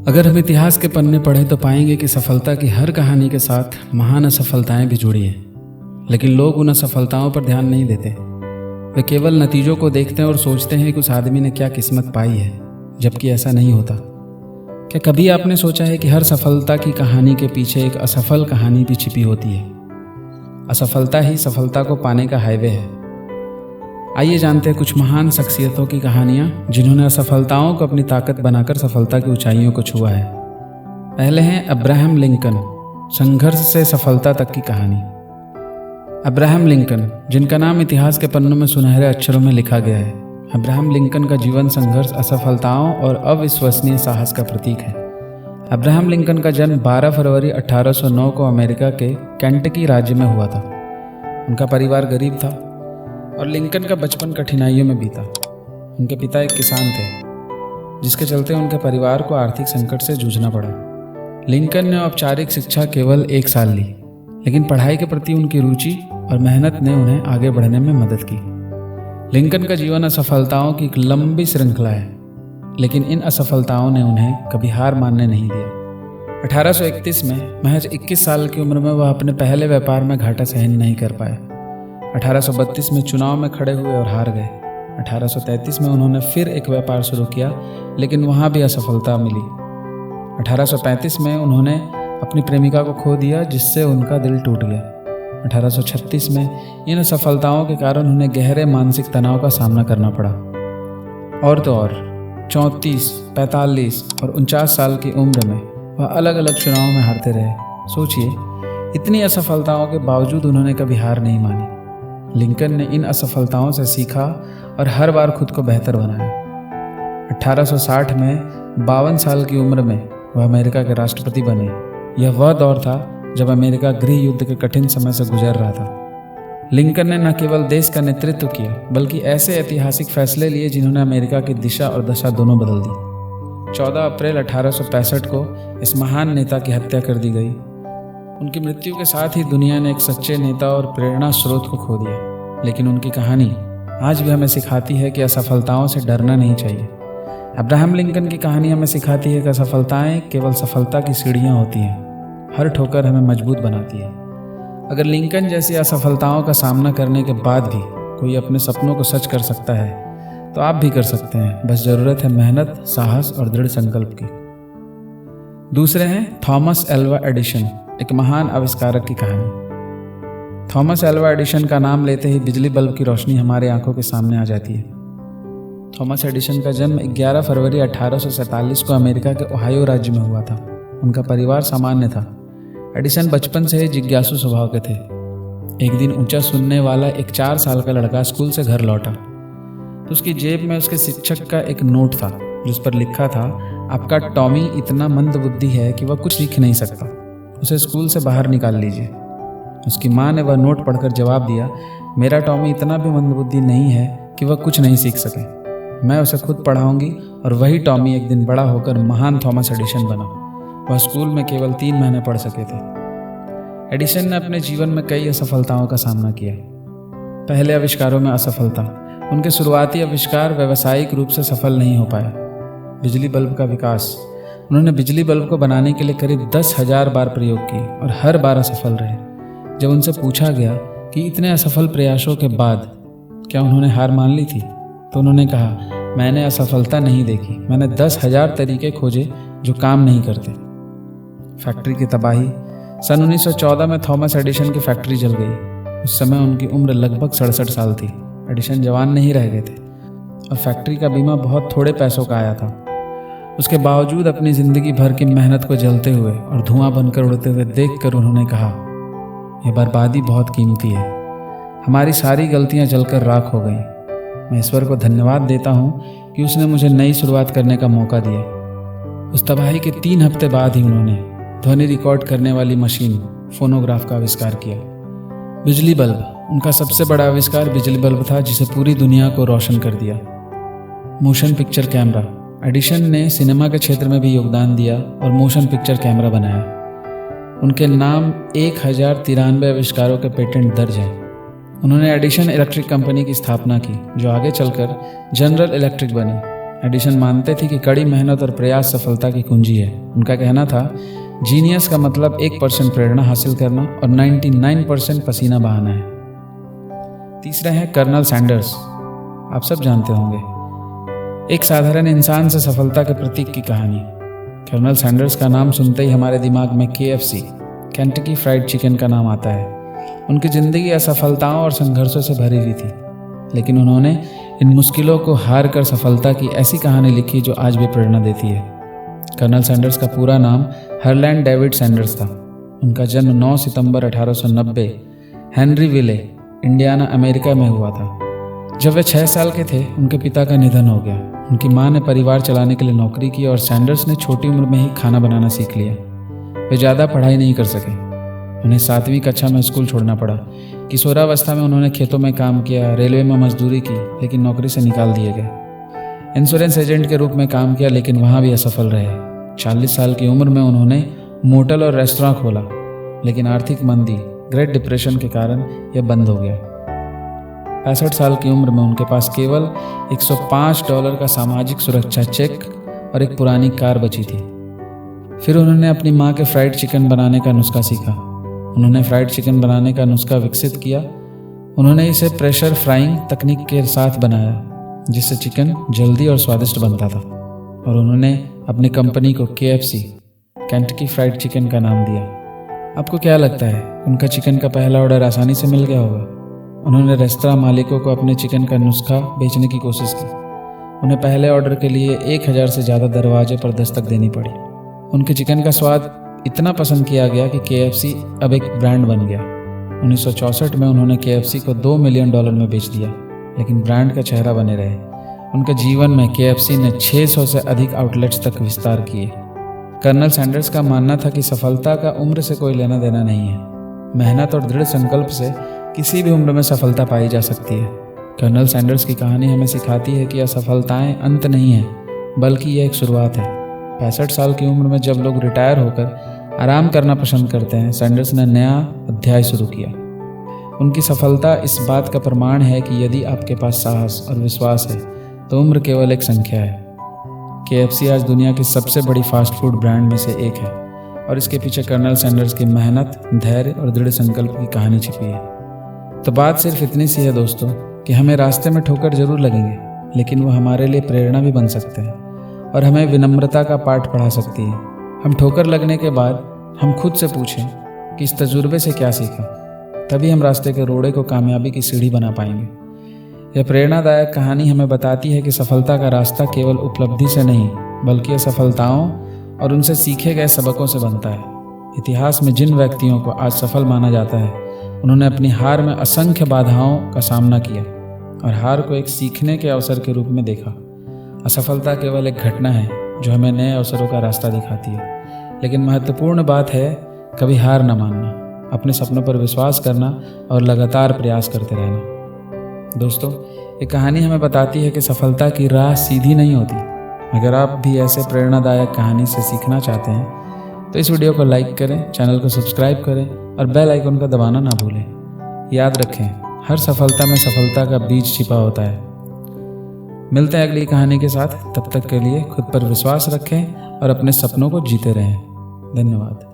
अगर हम इतिहास के पन्ने पढ़ें तो पाएंगे कि सफलता की हर कहानी के साथ महान असफलताएं भी जुड़ी हैं, लेकिन लोग उन असफलताओं पर ध्यान नहीं देते। वे केवल नतीजों को देखते हैं और सोचते हैं कि उस आदमी ने क्या किस्मत पाई है, जबकि ऐसा नहीं होता। क्या कभी आपने सोचा है कि हर सफलता की कहानी के पीछे एक असफल कहानी भी छिपी होती है? असफलता ही सफलता को पाने का हाईवे है। आइए जानते हैं कुछ महान शख्सियतों की कहानियाँ जिन्होंने असफलताओं को अपनी ताकत बनाकर सफलता की ऊंचाइयों को छुआ है। पहले हैं अब्राहम लिंकन, संघर्ष से सफलता तक की कहानी। अब्राहम लिंकन, जिनका नाम इतिहास के पन्नों में सुनहरे अक्षरों में लिखा गया है। अब्राहम लिंकन का जीवन संघर्ष, असफलताओं और अविश्वसनीय साहस का प्रतीक है। अब्राहम लिंकन का जन्म 12 फरवरी 1809 को अमेरिका के केंटकी राज्य में हुआ था। उनका परिवार गरीब था और लिंकन का बचपन कठिनाइयों में बीता। उनके पिता एक किसान थे, जिसके चलते उनके परिवार को आर्थिक संकट से जूझना पड़ा। लिंकन ने औपचारिक शिक्षा केवल 1 साल ली, लेकिन पढ़ाई के प्रति उनकी रुचि और मेहनत ने उन्हें आगे बढ़ने में मदद की। लिंकन का जीवन असफलताओं की एक लंबी श्रृंखला है, लेकिन इन असफलताओं ने उन्हें कभी हार मानने नहीं दिया। 1831 में महज 21 साल की उम्र में वह अपने पहले व्यापार में घाटा सहन नहीं कर पाए। 1832 में चुनाव में खड़े हुए और हार गए। 1833 में उन्होंने फिर एक व्यापार शुरू किया, लेकिन वहाँ भी असफलता मिली। 1835 में उन्होंने अपनी प्रेमिका को खो दिया, जिससे उनका दिल टूट गया। 1836 में इन असफलताओं के कारण उन्हें गहरे मानसिक तनाव का सामना करना पड़ा। और तो और 34, 45 और 49 साल की उम्र में वह अलग अलग चुनावों में हारते रहे। सोचिए, इतनी असफलताओं के बावजूद उन्होंने कभी हार नहीं मानी। लिंकन ने इन असफलताओं से सीखा और हर बार खुद को बेहतर बनाया। 1860 में 52 साल की उम्र में वह अमेरिका के राष्ट्रपति बने। यह वह दौर था जब अमेरिका गृह युद्ध के कठिन समय से गुजर रहा था। लिंकन ने न केवल देश का नेतृत्व किया, बल्कि ऐसे ऐतिहासिक फैसले लिए जिन्होंने अमेरिका की दिशा और दशा दोनों बदल दी। 14 अप्रैल 1865 को इस महान नेता की हत्या कर दी गई। उनकी मृत्यु के साथ ही दुनिया ने एक सच्चे नेता और प्रेरणा स्रोत को खो दिया। लेकिन उनकी कहानी आज भी हमें सिखाती है कि असफलताओं से डरना नहीं चाहिए। अब्राहम लिंकन की कहानी हमें सिखाती है कि असफलताएं केवल सफलता की सीढ़ियां होती हैं। हर ठोकर हमें मजबूत बनाती है। अगर लिंकन जैसी असफलताओं का सामना करने के बाद भी कोई अपने सपनों को सच कर सकता है, तो आप भी कर सकते हैं। बस ज़रूरत है मेहनत, साहस और दृढ़ संकल्प की। दूसरे हैं थॉमस एल्वा एडिसन, एक महान आविष्कारक की कहानी। थॉमस एल्वा एडिसन का नाम लेते ही बिजली बल्ब की रोशनी हमारे आंखों के सामने आ जाती है। थॉमस एडिसन का जन्म 11 फरवरी 1847 को अमेरिका के ओहायो राज्य में हुआ था। उनका परिवार सामान्य था। एडिसन बचपन से ही जिज्ञासु स्वभाव के थे। एक दिन ऊंचा सुनने वाला एक 4 साल का लड़का स्कूल से घर लौटा तो उसकी जेब में उसके शिक्षक का एक नोट था, जिस पर लिखा था, आपका टॉमी इतना मंदबुद्धि है कि वह कुछ सीख नहीं सकता, उसे स्कूल से बाहर निकाल लीजिए। उसकी माँ ने वह नोट पढ़कर जवाब दिया, मेरा टॉमी इतना भी मंदबुद्धि नहीं है कि वह कुछ नहीं सीख सके। मैं उसे खुद पढ़ाऊंगी और वही टॉमी एक दिन बड़ा होकर महान थॉमस एडिसन बना। वह स्कूल में केवल 3 महीने पढ़ सके थे। एडिसन ने अपने जीवन में कई असफलताओं का सामना किया। पहले आविष्कारों में असफलता। उनके शुरुआती आविष्कार व्यावसायिक रूप से सफल नहीं हो पाए। बिजली बल्ब का विकास। उन्होंने बिजली बल्ब को बनाने के लिए करीब 10,000 बार प्रयोग किए और हर बार असफल रहे। जब उनसे पूछा गया कि इतने असफल प्रयासों के बाद क्या उन्होंने हार मान ली थी, तो उन्होंने कहा, मैंने असफलता नहीं देखी, मैंने 10,000 तरीके खोजे जो काम नहीं करते। फैक्ट्री की तबाही। सन 1914 में थॉमस एडिसन की फैक्ट्री जल गई। उस समय उनकी उम्र लगभग 67 साल थी। एडिसन जवान नहीं रह गए थे और फैक्ट्री का बीमा बहुत थोड़े पैसों का आया था। उसके बावजूद अपनी ज़िंदगी भर की मेहनत को जलते हुए और धुआं बनकर उड़ते हुए देखकर उन्होंने कहा, यह बर्बादी बहुत कीमती है। हमारी सारी गलतियां जलकर राख हो गई। मैं ईश्वर को धन्यवाद देता हूँ कि उसने मुझे नई शुरुआत करने का मौका दिया। उस तबाही के 3 हफ्ते बाद ही उन्होंने ध्वनि रिकॉर्ड करने वाली मशीन फोनोग्राफ का आविष्कार किया। बिजली बल्ब। उनका सबसे बड़ा आविष्कार बिजली बल्ब था, जिसे पूरी दुनिया को रोशन कर दिया। Motion picture camera. एडिसन ने सिनेमा के क्षेत्र में भी योगदान दिया और मोशन पिक्चर कैमरा बनाया। उनके नाम 1093 आविष्कारों के पेटेंट दर्ज हैं। उन्होंने एडिसन इलेक्ट्रिक कंपनी की स्थापना की, जो आगे चलकर जनरल इलेक्ट्रिक बनी। एडिसन मानते थे कि कड़ी मेहनत और प्रयास सफलता की कुंजी है। उनका कहना था, जीनियस का मतलब 1% प्रेरणा हासिल करना और 99% पसीना बहाना है। तीसरा है कर्नल सैंडर्स। आप सब जानते होंगे, एक साधारण इंसान से सफलता के प्रतीक की कहानी। कर्नल सैंडर्स का नाम सुनते ही हमारे दिमाग में KFC, केंटकी फ्राइड चिकन का नाम आता है। उनकी ज़िंदगी असफलताओं और संघर्षों से भरी हुई थी, लेकिन उन्होंने इन मुश्किलों को हार कर सफलता की ऐसी कहानी लिखी जो आज भी प्रेरणा देती है। कर्नल सैंडर्स का पूरा नाम हरलैंड डेविड सैंडर्स था। उनका जन्म 9 सितंबर 1890 हेनरीविले, इंडियाना, अमेरिका में हुआ था। जब वे 6 साल के थे, उनके पिता का निधन हो गया। उनकी मां ने परिवार चलाने के लिए नौकरी की और सैंडर्स ने छोटी उम्र में ही खाना बनाना सीख लिया। वे ज़्यादा पढ़ाई नहीं कर सके। उन्हें 7वीं कक्षा में स्कूल छोड़ना पड़ा। किशोरावस्था में उन्होंने खेतों में काम किया, रेलवे में मजदूरी की, लेकिन नौकरी से निकाल दिए गए। इंश्योरेंस एजेंट के रूप में काम किया, लेकिन वहाँ भी असफल रहे। 40 साल की उम्र में उन्होंने मोटल और रेस्तरां खोला, लेकिन आर्थिक मंदी, ग्रेट डिप्रेशन के कारण यह बंद हो गया। 65 साल की उम्र में उनके पास केवल $105 का सामाजिक सुरक्षा चेक और एक पुरानी कार बची थी। फिर उन्होंने अपनी माँ के फ्राइड चिकन बनाने का नुस्खा सीखा। उन्होंने फ्राइड चिकन बनाने का नुस्खा विकसित किया। उन्होंने इसे प्रेशर फ्राइंग तकनीक के साथ बनाया, जिससे चिकन जल्दी और स्वादिष्ट बनता था। और उन्होंने अपनी कंपनी को KFC, केंटकी फ्राइड चिकन का नाम दिया। आपको क्या लगता है, उनका चिकन का पहला ऑर्डर आसानी से मिल गया होगा? उन्होंने रेस्तरां मालिकों को अपने चिकन का नुस्खा बेचने की कोशिश की। उन्हें पहले ऑर्डर के लिए 1000 से ज़्यादा दरवाजे पर दस्तक देनी पड़ी। उनके चिकन का स्वाद इतना पसंद किया गया कि KFC अब एक ब्रांड बन गया। 1964 में उन्होंने KFC को $2 मिलियन में बेच दिया, लेकिन ब्रांड का चेहरा बने रहे। उनके जीवन में KFC ने 600 से अधिक आउटलेट्स तक विस्तार किए। कर्नल सैंडर्स का मानना था कि सफलता का उम्र से कोई लेना देना नहीं है। मेहनत और दृढ़ संकल्प से किसी भी उम्र में सफलता पाई जा सकती है। कर्नल सैंडर्स की कहानी हमें सिखाती है कि असफलताएं अंत नहीं है, बल्कि यह एक शुरुआत है। 65 साल की उम्र में जब लोग रिटायर होकर आराम करना पसंद करते हैं, सैंडर्स ने नया अध्याय शुरू किया। उनकी सफलता इस बात का प्रमाण है कि यदि आपके पास साहस और विश्वास है तो उम्र केवल एक संख्या है। KFC आज दुनिया की सबसे बड़ी फास्ट फूड ब्रांड में से एक है, और इसके पीछे कर्नल सैंडर्स की मेहनत, धैर्य और दृढ़ संकल्प की कहानी छिपी है। तो बात सिर्फ इतनी सी है दोस्तों, कि हमें रास्ते में ठोकर जरूर लगेंगे, लेकिन वो हमारे लिए प्रेरणा भी बन सकते हैं और हमें विनम्रता का पाठ पढ़ा सकती है। हम ठोकर लगने के बाद हम खुद से पूछें कि इस तजुर्बे से क्या सीखा, तभी हम रास्ते के रोड़े को कामयाबी की सीढ़ी बना पाएंगे। यह प्रेरणादायक कहानी हमें बताती है कि सफलता का रास्ता केवल उपलब्धि से नहीं, बल्कि असफलताओं और उनसे सीखे गए सबकों से बनता है। इतिहास में जिन व्यक्तियों को आज सफल माना जाता है, उन्होंने अपनी हार में असंख्य बाधाओं का सामना किया और हार को एक सीखने के अवसर के रूप में देखा। असफलता केवल एक घटना है जो हमें नए अवसरों का रास्ता दिखाती है, लेकिन महत्वपूर्ण बात है कभी हार न मानना, अपने सपनों पर विश्वास करना और लगातार प्रयास करते रहना। दोस्तों, ये कहानी हमें बताती है कि सफलता की राह सीधी नहीं होती। अगर आप भी ऐसे प्रेरणादायक कहानी से सीखना चाहते हैं तो इस वीडियो को लाइक करें, चैनल को सब्सक्राइब करें और बेल आइकन का दबाना ना भूलें। याद रखें, हर सफलता में सफलता का बीज छिपा होता है। मिलते हैं अगली कहानी के साथ। तब तक के लिए खुद पर विश्वास रखें और अपने सपनों को जीते रहें। धन्यवाद।